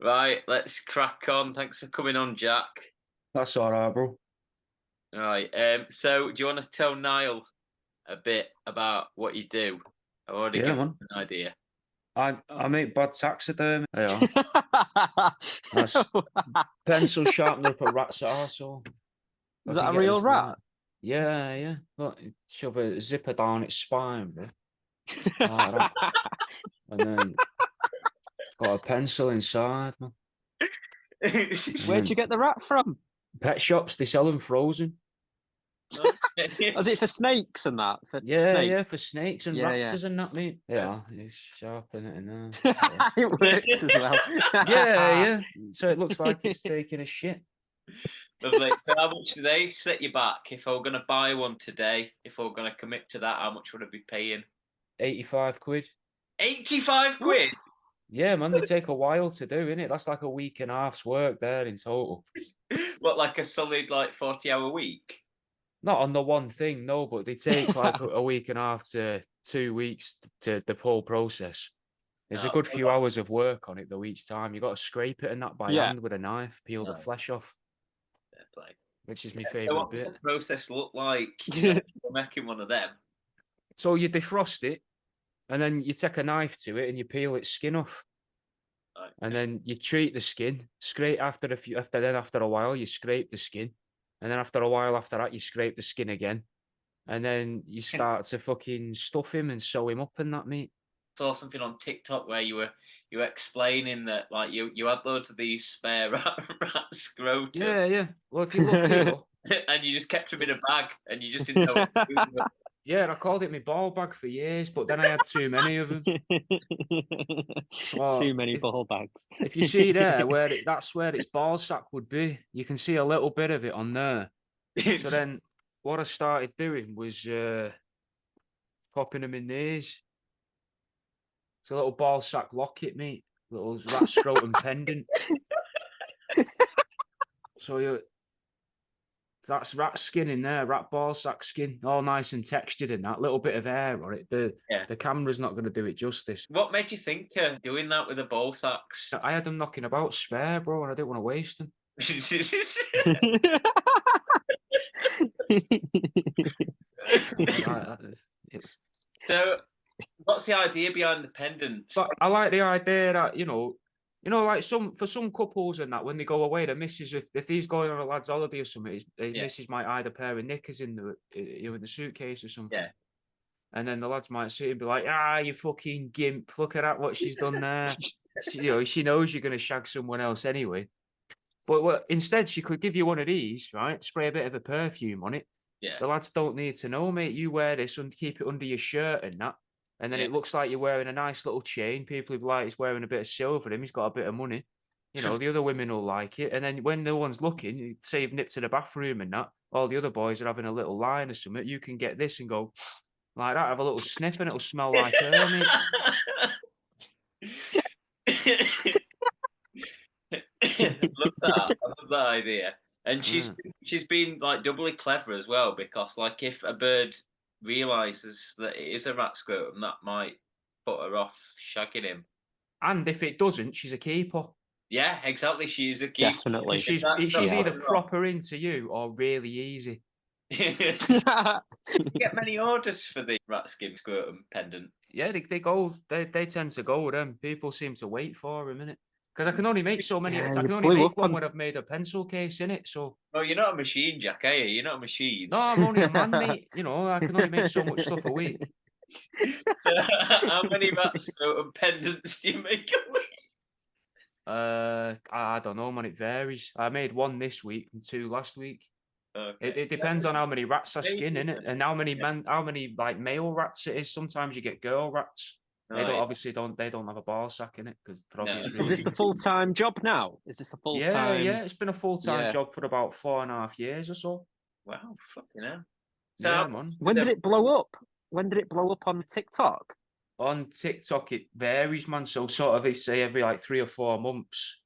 Right, let's crack on. Thanks for coming on, Jack. That's all right, bro. Right, so do you want to tell Niall a bit about what you do? I've already Yeah, given man. him an idea. I make bad taxidermy. Yeah, that's pencil sharpener up a rat's arsehole. Is I that can a get real this now. rat? Yeah, yeah. Look, shove a zipper down its spine, bro. Like that. And then got a pencil inside, man. And Where'd you then get the rat from? pet shops, they sell them frozen. Is it for snakes and that? For Yeah, snakes? yeah, for snakes and Yeah, yeah. raptors and that, mate. Yeah, it's sharpen it in there. It works as well. Yeah, yeah. So it looks like it's taking a shit. Lovely. So how much do they set you back? If I were going to buy one today, if I were going to commit to that, how much would I be paying? 85 quid. 85 quid? Yeah, man, they take a while to do, innit? That's like a week and a half's work there in total. What, like a solid 40-hour week? Not on the one thing, no, but they take like a week and a half to 2 weeks to the whole process. There's a No, good few hours of work on it though each time. You got to scrape it and that by Yeah. hand with a knife, peel the no, flesh off, fair play. which is my So favourite what does bit. the process look like for making one of them? So you defrost it, and then you take a knife to it and you peel its skin off. Right. And then you treat the skin, scrape after after a while, you scrape the skin. And then after a while after that, you scrape the skin again. And then you start to fucking stuff him and sew him up and that, mate. Saw something on TikTok where you were explaining that you had loads of these spare rat scrotum Yeah, yeah. Well, if you look here, and you just kept them in a bag and you just didn't know what to do with them. yeah, I called it my ball bag for years, but then I had too many of them. So Too many ball bags. if you see there that's where its ball sack would be, you can see a little bit of it on there. So then what I started doing was popping them in these. It's a little ball sack locket, mate. Little rat scrotum pendant. So that's rat skin in there, rat ball sack skin, all nice and textured in that little bit of hair on it. The camera's not going to do it justice. What made you think of doing that with the ball sacks? I had them knocking about spare, bro, and I didn't want to waste them. So, what's the idea behind the pendants? But I like the idea that like for some couples and that when they go away, the missus if he's going on a lad's holiday or something, his missus might hide a pair of knickers in the suitcase or something. Yeah. And then the lads might see and be like, "Ah, you fucking gimp! Look at that, what she's done there." She knows you're gonna shag someone else anyway. But instead, she could give you one of these, right? Spray a bit of a perfume on it. Yeah. The lads don't need to know, mate. You wear this and keep it under your shirt and that. And then it looks like you're wearing a nice little chain. People be like, he's wearing a bit of silver. He's got a bit of money. The other women will like it. And then when no one's looking, you say you've nipped to the bathroom and that, all the other boys are having a little line or something. You can get this and go like that, have a little sniff, and it'll smell like her, mate. I love that. I love that idea. And she's been doubly clever as well, because if a bird realizes that it is a rat scrotum, that might put her off shagging him. And if it doesn't, she's a keeper. Yeah, exactly. She's a keeper. Definitely. She's either proper into you or really easy. Get many orders for the rat skin scrotum pendant. Yeah, they tend to go with them. People seem to wait for them, innit? Because I can only make so many. I can only make one when I've made a pencil case in it. So. Oh, you're not a machine, Jack, are you? You're not a machine. No, I'm only a man, mate. I can only make so much stuff a week. So, how many rat scrotum pendants do you make a week? I don't know, man. It varies. I made one this week and 2 last week. Okay. It depends on how many rats I skin in it, and how many male rats it is. Sometimes you get girl rats. They don't have a ball sack in it because for obvious reasons. Is this the full-time job now? Is this a full-time? Yeah. It's been a full-time job for about 4.5 years or so. Wow, fucking hell. So, yeah, man. When did it blow up? When did it blow up on TikTok? On TikTok, it varies, man. So sort of, say every 3 or 4 months,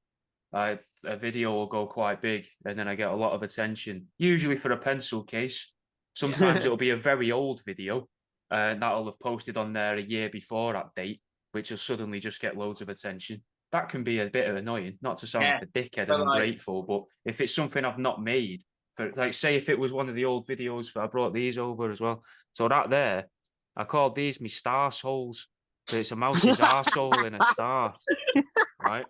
a video will go quite big, and then I get a lot of attention. Usually for a pencil case. Sometimes it'll be a very old video, and that'll have posted on there a year before that date, which will suddenly just get loads of attention. that can be a bit annoying. Not to sound like a dickhead but, and like- ungrateful, but if it's something I've not made, for like say if it was one of the old videos, I brought these over as well. So that there, I called these me star souls. But it's a mouse's arsehole in a star, right?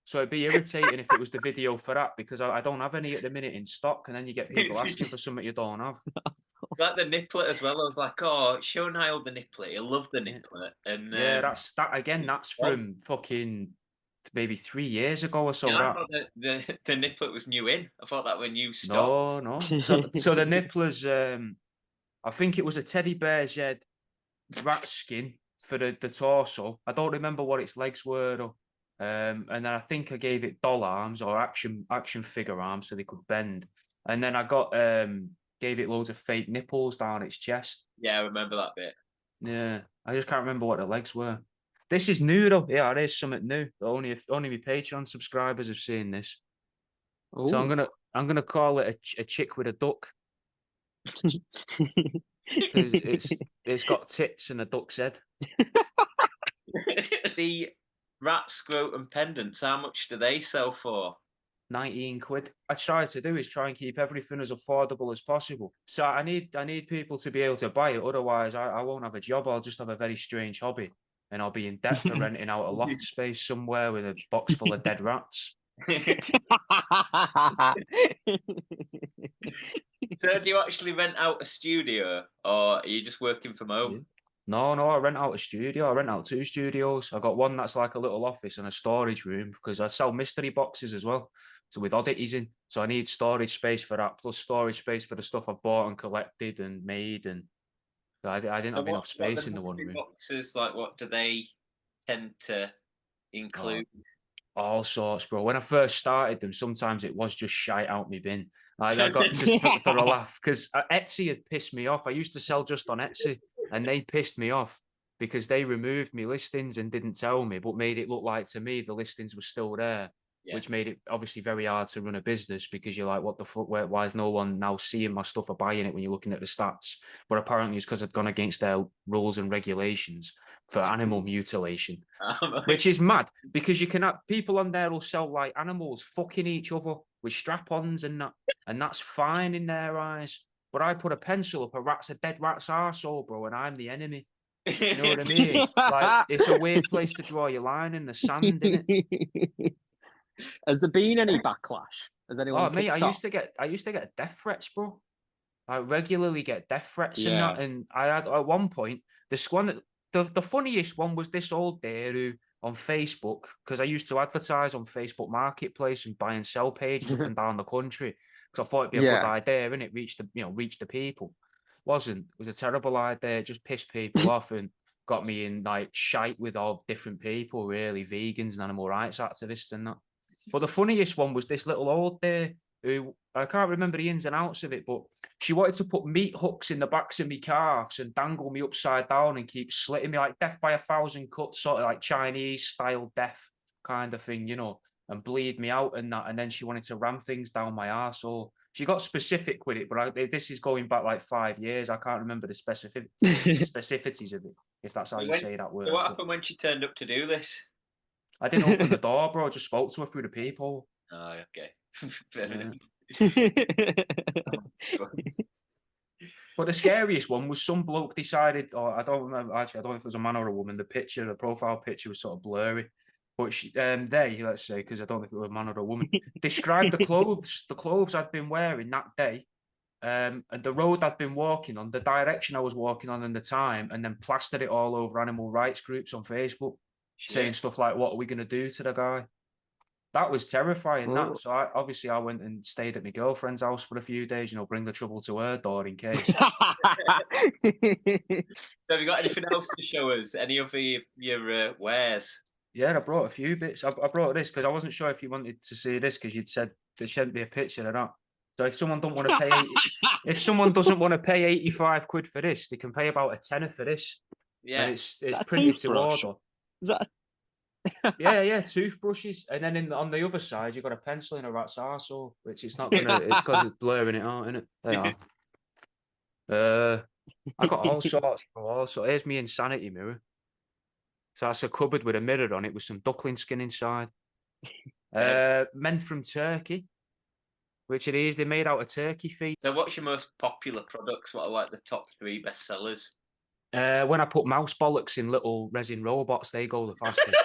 So it'd be irritating if it was the video for that because I don't have any at the minute in stock, and then you get people asking for something you don't have. It's like the nipplet as well. I was like, oh, show Niall the nipplet. He'll love the nipplet. And Yeah, that's from fucking maybe 3 years ago or so. yeah, I That. thought the nipplet was new in. I thought that when you stopped. No. So the nipplers, I think it was a teddy bear's head rat skin for the torso. I don't remember what its legs were though. And then I think I gave it doll arms or action figure arms so they could bend. And then I got gave it loads of fake nipples down its chest. Yeah, I remember that bit. Yeah, I just can't remember what the legs were. This is new though. Yeah, it is something new. Only my Patreon subscribers have seen this. Ooh. So I'm gonna call it a chick with a duck because it's got tits and a duck's head. The rat scrotum pendants, how much do they sell for? 19 quid. I try and keep everything as affordable as possible. So I need people to be able to buy it. Otherwise, I won't have a job. I'll just have a very strange hobby, and I'll be in debt for renting out a loft space somewhere with a box full of dead rats. So do you actually rent out a studio, or are you just working from home? Yeah. No, I rent out a studio. I rent out 2 studios. I got one that's like a little office and a storage room because I sell mystery boxes as well. So with oddities in, so I need storage space for that, plus storage space for the stuff I've bought and collected and made. And so I didn't have enough space in the one room. Boxes, like, what do they tend to include? All sorts, bro. When I first started them, sometimes it was just shite out my bin. I got just for a laugh because Etsy had pissed me off. I used to sell just on Etsy, and they pissed me off because they removed me listings and didn't tell me, but made it look like to me the listings were still there, which made it obviously very hard to run a business because you're like, what the fuck? Why is no one now seeing my stuff or buying it when you're looking at the stats? But apparently it's because I'd gone against their rules and regulations for animal mutilation, which is mad because you can have people on there will sell like animals fucking each other with strap-ons and that, and that's fine in their eyes. But I put a pencil up a dead rat's arsehole, bro, and I'm the enemy. You know what I mean? Like, it's a weird place to draw your line in the sand, isn't it? Has there been any backlash? Has anyone? Oh, mate, I used to get death threats, bro. I regularly get death threats and that. And I had at one point the funniest one was this old day who on Facebook, because I used to advertise on Facebook Marketplace and buy and sell pages up and down the country because I thought it'd be a good idea and it reach the people. It was a terrible idea. It just pissed people off and got me in like shite with all different people, really, vegans and animal rights activists and that. But the funniest one was this little old day who I can't remember the ins and outs of it, but she wanted to put meat hooks in the backs of me calves and dangle me upside down and keep slitting me like death by 1,000 cuts, sort of like Chinese style death kind of thing, you know, and bleed me out and that. And then she wanted to ram things down my arsehole. She got specific with it, but this is going back like 5 years. I can't remember the specificities of it, if that's how you say that word. So what happened when she turned up to do this? I didn't open the door, bro. I just spoke to her through the peephole. Oh, okay. Fair enough. But the scariest one was some bloke decided, or I don't remember, actually, I don't know if it was a man or a woman. The profile picture was sort of blurry. But let's say, because I don't know if it was a man or a woman, described the clothes I'd been wearing that day, and the road I'd been walking on, the direction I was walking on, and the time, and then plastered it all over animal rights groups on Facebook, saying stuff like, "What are we going to do to the guy?" That was terrifying. That so I went and stayed at my girlfriend's house for a few days. You know, bring the trouble to her door in case. So have you got anything else to show us? Any of your wares? Yeah, I brought a few bits. I brought this because I wasn't sure if you wanted to see this because you'd said there shouldn't be a picture of that. So if someone don't want to pay, if someone doesn't want to pay 85 quid for this, they can pay about a tenner for this. Yeah, and it's printed to order. Is that? Yeah, toothbrushes, and then on the other side you've got a pencil in a rat's arsehole, which it's not gonna. It's because it's blurring it out, isn't it? They are. I got all sorts, bro. Also, here's me insanity mirror. So that's a cupboard with a mirror on it with some duckling skin inside. Men from Turkey, which it is. They're made out of turkey feet. So what's your most popular products? What are like the top 3 best sellers? When I put mouse bollocks in little resin robots, they go the fastest.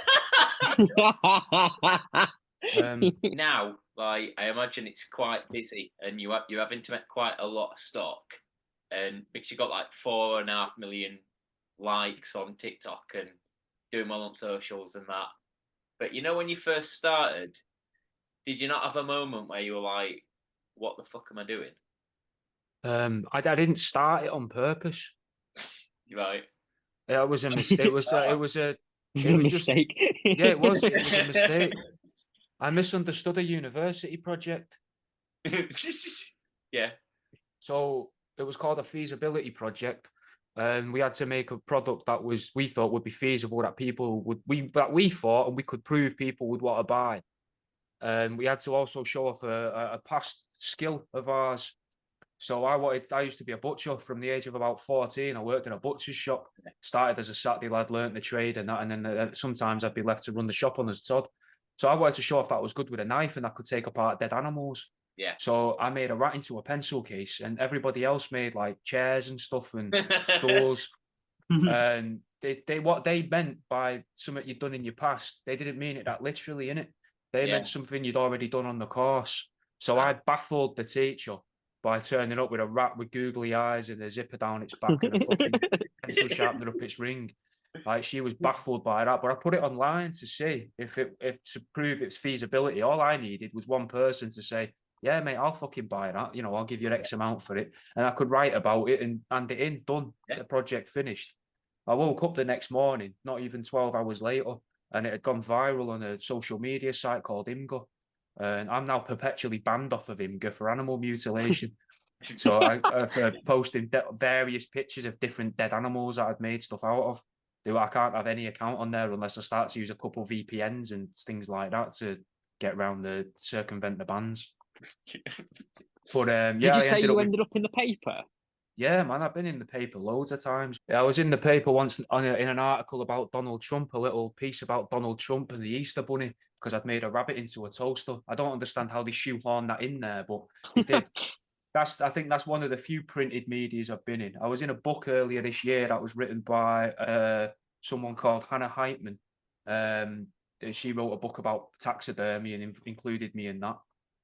Now, like I imagine it's quite busy, and you're having to make quite a lot of stock, and because you got like 4.5 million likes on TikTok and doing well on socials and that. But you know, when you first started, did you not have a moment where you were like, "What the fuck am I doing?" I didn't start it on purpose. Right. It was a mistake. It was a mistake. Yeah, it was a mistake. I misunderstood a university project. Yeah. So it was called a feasibility project, and we had to make a product that we thought would be feasible, that we thought and we could prove people would want to buy. And we had to also show off a past skill of ours. So I used to be a butcher from the age of about 14. I worked in a butcher's shop, started as a Saturday lad, learnt the trade and that. And then sometimes I'd be left to run the shop on as Todd. So I wanted to show off that I was good with a knife and I could take apart dead animals. Yeah. So I made a rat into a pencil case, and everybody else made like chairs and stuff and stools. And what they meant by something you'd done in your past, they didn't mean it that literally, innit? They meant something you'd already done on the course. So I baffled the teacher by turning up with a rat with googly eyes and a zipper down its back and a fucking pencil sharpener up its ring. Like, she was baffled by that. But I put it online to see if to prove its feasibility. All I needed was one person to say, "Yeah, mate, I'll fucking buy that. You know, I'll give you X amount for it." And I could write about it and hand it in, done. The project finished. I woke up the next morning, not even 12 hours later, and it had gone viral on a social media site called Imgur. And I'm now perpetually banned off of Imgur for animal mutilation. So I've posted various pictures of different dead animals that I'd made stuff out of. I can't have any account on there unless I start to use a couple of VPNs and things like that to get around circumvent the bans. But Did you say you ended up in the paper? Yeah, man, I've been in the paper loads of times. I was in the paper once in an article about Donald Trump, a little piece about Donald Trump and the Easter Bunny, because I'd made a rabbit into a toaster. I don't understand how they shoehorned that in there, but they did. I think that's one of the few printed medias I've been in. I was in a book earlier this year that was written by someone called Hannah Heitman. She wrote a book about taxidermy and included me in that.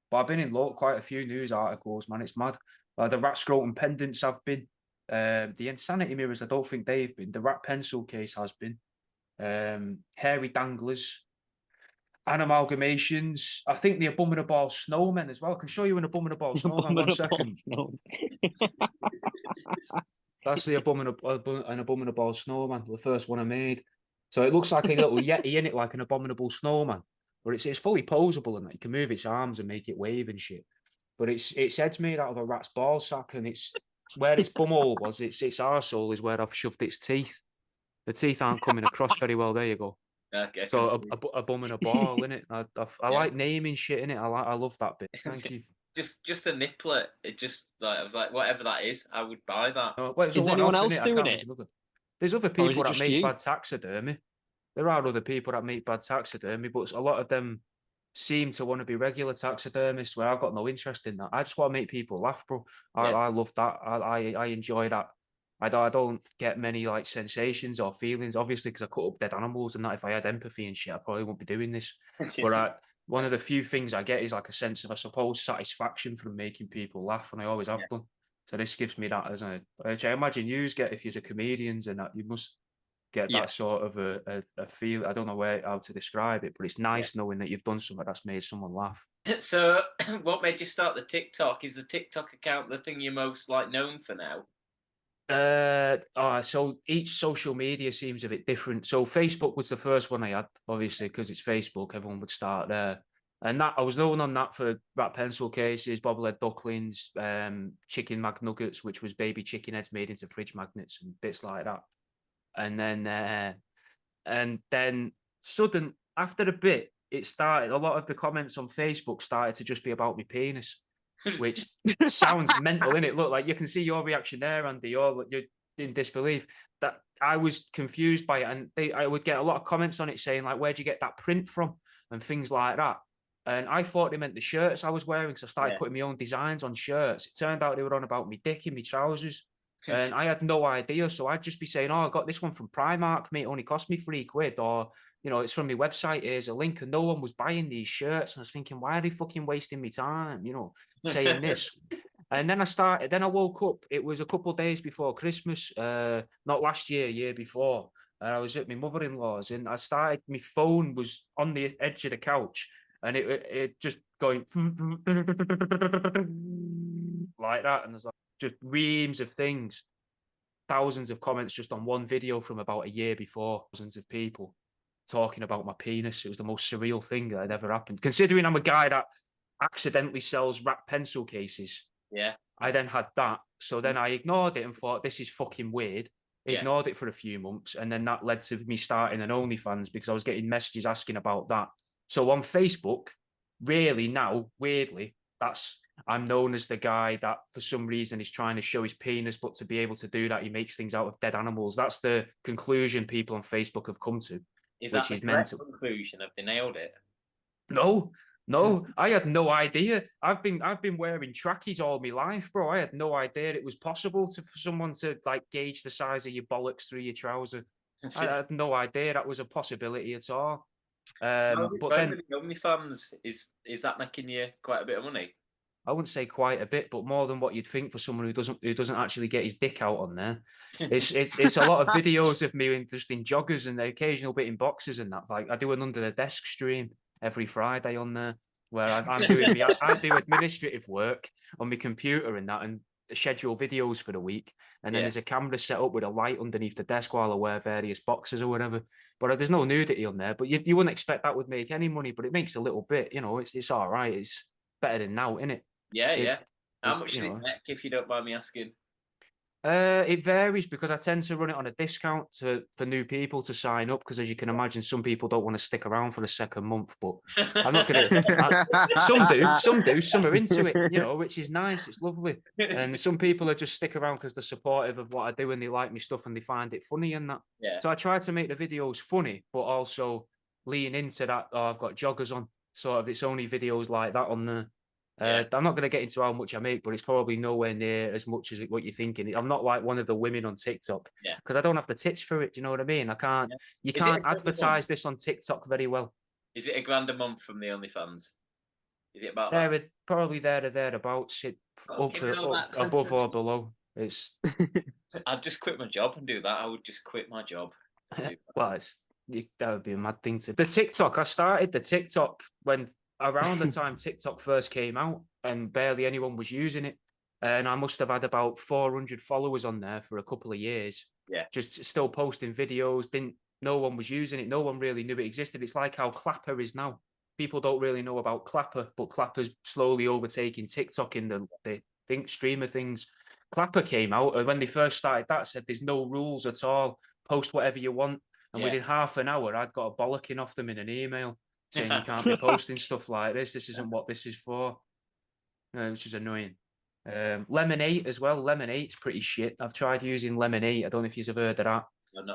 But I've been in quite a few news articles, man. It's mad. The rat scrotum pendants have been. The insanity mirrors, I don't think they've been. The rat pencil case has been. Hairy danglers. Amalgamations. I think the abominable snowmen as well. I can show you an abominable snowman. 1 second. That's the abominable snowman, the first one I made. So it looks like a little yeti in it, like an abominable snowman. But it's fully posable and that you can move its arms and make it wave and shit. But its head's made out of a rat's ball sack, and it's where its bumhole was. Its arsehole is where I've shoved its teeth. The teeth aren't coming across very well. There you go. Okay. So a bum and a ball, innit? I like naming shit, innit? I love that bit. Thank you. Just a nipplet. It just like I was like, whatever that is, I would buy that. Is anyone else doing it? There's other people that make bad taxidermy. There are other people that make bad taxidermy, but a lot of them seem to want to be regular taxidermists, where I've got no interest in that. I just want to make people laugh, bro. I love that. I enjoy that. I don't get many like sensations or feelings, obviously, because I cut up dead animals and that. If I had empathy and shit, I probably wouldn't be doing this. But one of the few things I get is like a sense of, I suppose, satisfaction from making people laugh, and I always have done. So this gives me that, isn't it? Which I imagine you get if you're comedians, and that you must get that sort of a feel. I don't know how to describe it, but it's nice knowing that you've done something that's made someone laugh. So what made you start the TikTok? Is the TikTok account the thing you're most like known for now? So each social media seems a bit different. So Facebook was the first one I had, obviously, because it's Facebook, everyone would start there. And that I was known on that for rat pencil cases, bobblehead ducklings, chicken McNuggets, which was baby chicken heads made into fridge magnets and bits like that. And then after a bit, it started. A lot of the comments on Facebook started to just be about my penis, which sounds mental, innit? Look, like you can see your reaction there, Andy. You're in disbelief. That I was confused by it, and I would get a lot of comments on it saying like, "Where'd you get that print from?" and things like that. And I thought they meant the shirts I was wearing, so I started putting my own designs on shirts. It turned out they were on about me dick in my trousers, and I had no idea. So I'd just be saying, "Oh, I got this one from Primark, mate. It only cost me £3, or it's from my website. Here's a link." And no one was buying these shirts, and I was thinking, "Why are they fucking wasting me time?" Saying this. And then I woke up. It was a couple of days before Christmas, not last year, year before. And I was at my mother-in-law's, and my phone was on the edge of the couch, and it just going like that. And there's like just reams of things, thousands of comments just on one video from about a year before, thousands of people talking about my penis. It was the most surreal thing that had ever happened, considering I'm a guy that accidentally sells wrapped pencil cases. Yeah. I then had that. So then I ignored it and thought, this is fucking weird. Ignored it for a few months. And then that led to me starting an OnlyFans because I was getting messages asking about that. So on Facebook, really now, weirdly, I'm known as the guy that for some reason is trying to show his penis, but to be able to do that, he makes things out of dead animals. That's the conclusion people on Facebook have come to. Is that the correct conclusion? Have they nailed it? No, I had no idea. I've been wearing trackies all my life, bro. I had no idea it was possible for someone to like gauge the size of your bollocks through your trouser. I had no idea that was a possibility at all. But then with the OnlyFans, is that making you quite a bit of money? I wouldn't say quite a bit, but more than what you'd think for someone who doesn't actually get his dick out on there. It's a lot of videos of me in joggers and the occasional bit in boxers and that. Like I do an under the desk stream every Friday on there where I do administrative work on my computer and that, and schedule videos for the week. And then there's a camera set up with a light underneath the desk while I wear various boxes or whatever. But there's no nudity on there. But you wouldn't expect that would make any money, but it makes a little bit. It's all right. It's better than now, isn't it? Yeah. How much did it make, if you don't mind me asking? It varies because I tend to run it on a discount for new people to sign up, because as you can imagine, some people don't want to stick around for the second month. But I'm not going to. Some do. Some are into it, which is nice. It's lovely. And some people are just stick around because they're supportive of what I do and they like me stuff and they find it funny and that. Yeah. So I try to make the videos funny, but also lean into that. Oh, I've got joggers on. Sort of, it's only videos like that on there. I'm not going to get into how much I make, but it's probably nowhere near as much as what you're thinking. I'm not like one of the women on TikTok because I don't have the tits for it. Do you know what I mean? I can't. You can't advertise this on TikTok very well. Is it £1 a month from the OnlyFans? Is it about that? Probably thereabouts. Above or below. It's. I'd just quit my job and do that. I would just quit my job. Well, that would be a mad thing to. The TikTok. I started the TikTok when. Around the time TikTok first came out and barely anyone was using it. And I must have had about 400 followers on there for a couple of years. Yeah. Just still posting videos. No one was using it. No one really knew it existed. It's like how Clapper is now. People don't really know about Clapper, but Clapper's slowly overtaking TikTok in the streamer things. Clapper came out, and when they first started that, said there's no rules at all. Post whatever you want. And within half an hour, I'd got a bollocking off them in an email saying you can't be posting stuff like this. This isn't what this is for, which is annoying. Lemonade as well. Lemonade's pretty shit. I've tried using Lemonade. I don't know if you've heard of that.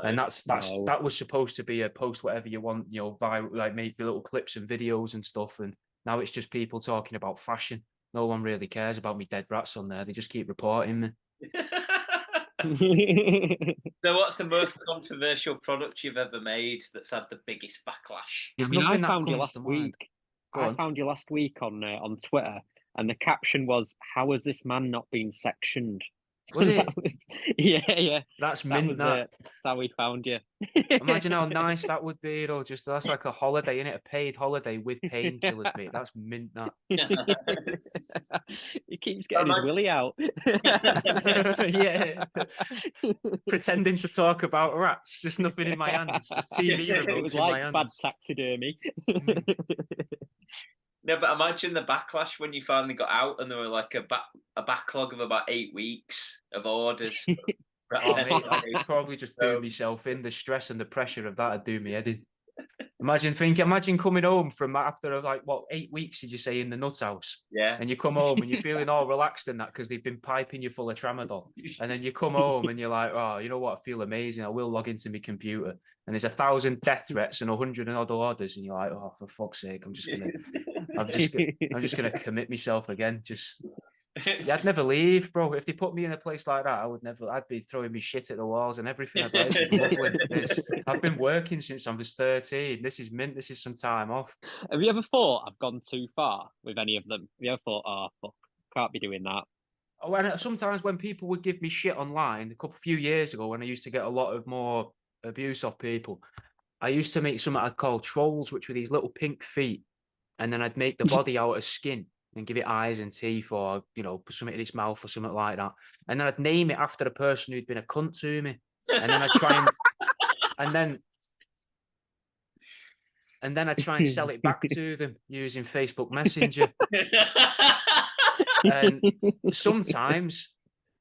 And that was supposed to be a post whatever you want, viral, like make the little clips and videos and stuff. And now it's just people talking about fashion. No one really cares about me dead rats on there. They just keep reporting me. So what's the most controversial product you've ever made that's had the biggest backlash? I found you last week. I found you last week on Twitter, and the caption was, "How has this man not been sectioned?" Was it? Yeah. That's mint. That's how we found you. Imagine how nice that would be, though. Just that's like a holiday, innit? A paid holiday with painkillers, mate. That's mint. That. He keeps getting his willy out. Yeah. Pretending to talk about rats. Just nothing in my hands. Just TV remotes it was in like my hands. bad taxidermy. No, but imagine the backlash when you finally got out and there were like a backlog of about 8 weeks of orders. Mate, I'd probably just do myself in. The stress and the pressure of that would do me head in. Imagine coming home from after like what 8 weeks did you say in the nut house? Yeah. And you come home and you're feeling all relaxed in that because they've been piping you full of tramadol. And then you come home and you're like, oh, you know what? I feel amazing. I will log into my computer. And there's 1,000 death threats and 100 and odd orders, and you're like, oh, for fuck's sake, I'm just gonna commit myself again. Yeah, I'd never leave, bro. If they put me in a place like that, I'd be throwing me shit at the walls and everything. I'd be like, this is lovely. I've been working since I was 13. This is mint. This is some time off. Have you ever thought I've gone too far with any of them? Have you ever thought, oh, fuck, can't be doing that? Sometimes when people would give me shit online, a few years ago, when I used to get a lot of more abuse off people, I used to make something I'd call trolls, which were these little pink feet. And then I'd make the body out of skin and give it eyes and teeth, or, you know, put something in its mouth or something like that. And then I'd name it after the person who'd been a cunt to me. And then I'd try and I'd try and sell it back to them using Facebook Messenger. And sometimes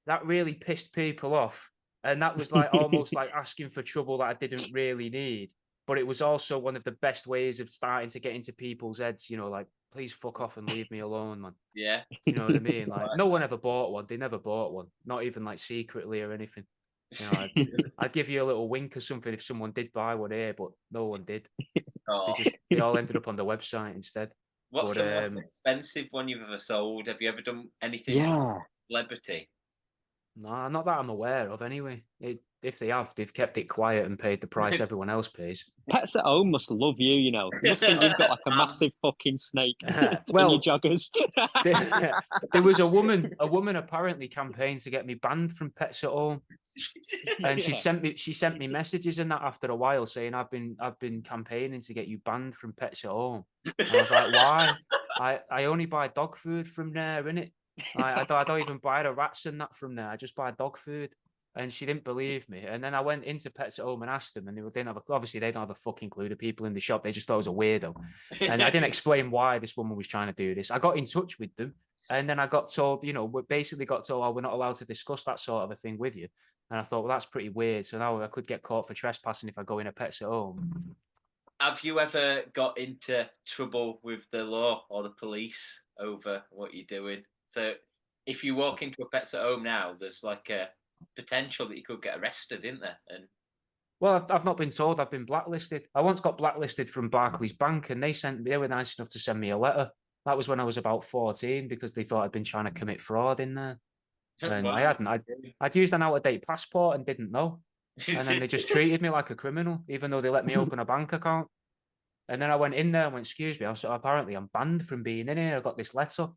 that really pissed people off. And that was like almost like asking for trouble that I didn't really need. But it was also one of the best ways of starting to get into people's heads, you know, like, please fuck off and leave me alone, man. Yeah. You know what I mean? Like, no one ever bought one. They never bought one. Not even like secretly or anything. You know, I'd give you a little wink or something if someone did buy one here, but no one did. Oh. They all ended up on the website instead. What's the most expensive one you've ever sold? Have you ever done anything for celebrity? No, not that I'm aware of anyway. If they have, they've kept it quiet and paid the price everyone else pays. Pets at Home must love you, you know. You must think you've got like a massive fucking snake well, in your joggers. There was a woman apparently campaigned to get me banned from Pets at Home. And she sent me messages and that after a while saying, I've been campaigning to get you banned from Pets at Home. And I was like, why? I only buy dog food from there, innit? I don't even buy the rats and that from there. I just buy dog food. And she didn't believe me. And then I went into Pets at Home and asked them, and obviously they don't have a fucking clue. The people in the shop, they just thought I was a weirdo. And I didn't explain why this woman was trying to do this. I got in touch with them, and then I got told, you know, we basically got told, oh, we're not allowed to discuss that sort of a thing with you. And I thought, well, that's pretty weird. So now I could get caught for trespassing if I go in a Pets at Home. Have you ever got into trouble with the law or the police over what you're doing? So if you walk into a Pets at Home now, there's like a potential that you could get arrested, isn't there? And well, I've not been told. I've been blacklisted. I once got blacklisted from Barclays Bank, and they were nice enough to send me a letter. That was when I was about 14 because they thought I'd been trying to commit fraud in there. And I hadn't. I'd used an out-of-date passport and didn't know. And then they just treated me like a criminal, even though they let me open a bank account. And then I went in there and went, excuse me, apparently I'm banned from being in here. I got this letter.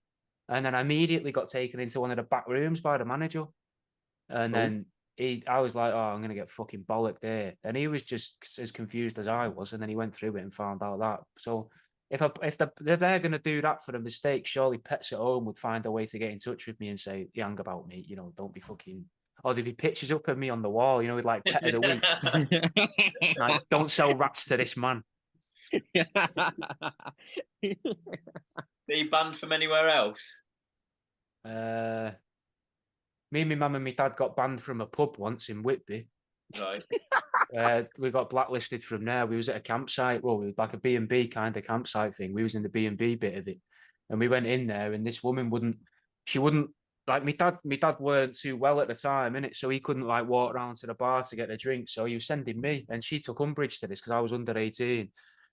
And then I immediately got taken into one of the back rooms by the manager. And then I was like, oh, I'm going to get fucking bollocked there. And he was just as confused as I was. And then he went through it and found out that. So if they're going to do that for a mistake, surely Pets at Home would find a way to get in touch with me and say, hang about me, you know, don't be fucking... Or there'd be pictures up of me on the wall, you know, with like Pet of the Week. Like, don't sell rats to this man. Are you banned from anywhere else? Me and my mum and my dad got banned from a pub once in Whitby. Right. We got blacklisted from there. We was at a campsite. Well, we was like a B&B kind of campsite thing. We was in the B&B bit of it. And we went in there and this woman wouldn't, like my dad weren't too well at the time, innit? So he couldn't like walk around to the bar to get a drink. So he was sending me, and she took umbrage to this because I was under 18.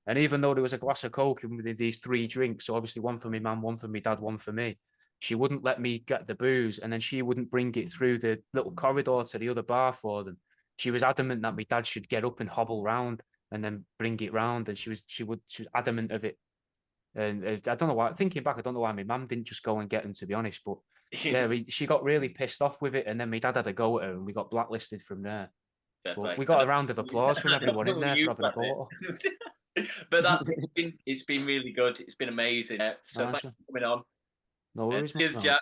And even though there was a glass of Coke in with these 3 drinks, so obviously one for my mum, one for my dad, one for me, she wouldn't let me get the booze, and then she wouldn't bring it through the little corridor to the other bar for them. She was adamant that my dad should get up and hobble round and then bring it round, and she was adamant of it. And I don't know why. Thinking back, I don't know why my mum didn't just go and get them, to be honest. But yeah, she got really pissed off with it, and then my dad had a go at her, and we got blacklisted from there. But we got a round of applause from everyone in there for having a go. But it's been really good. It's been amazing. So nice thanks for coming on. No worries, Cheers, Jack.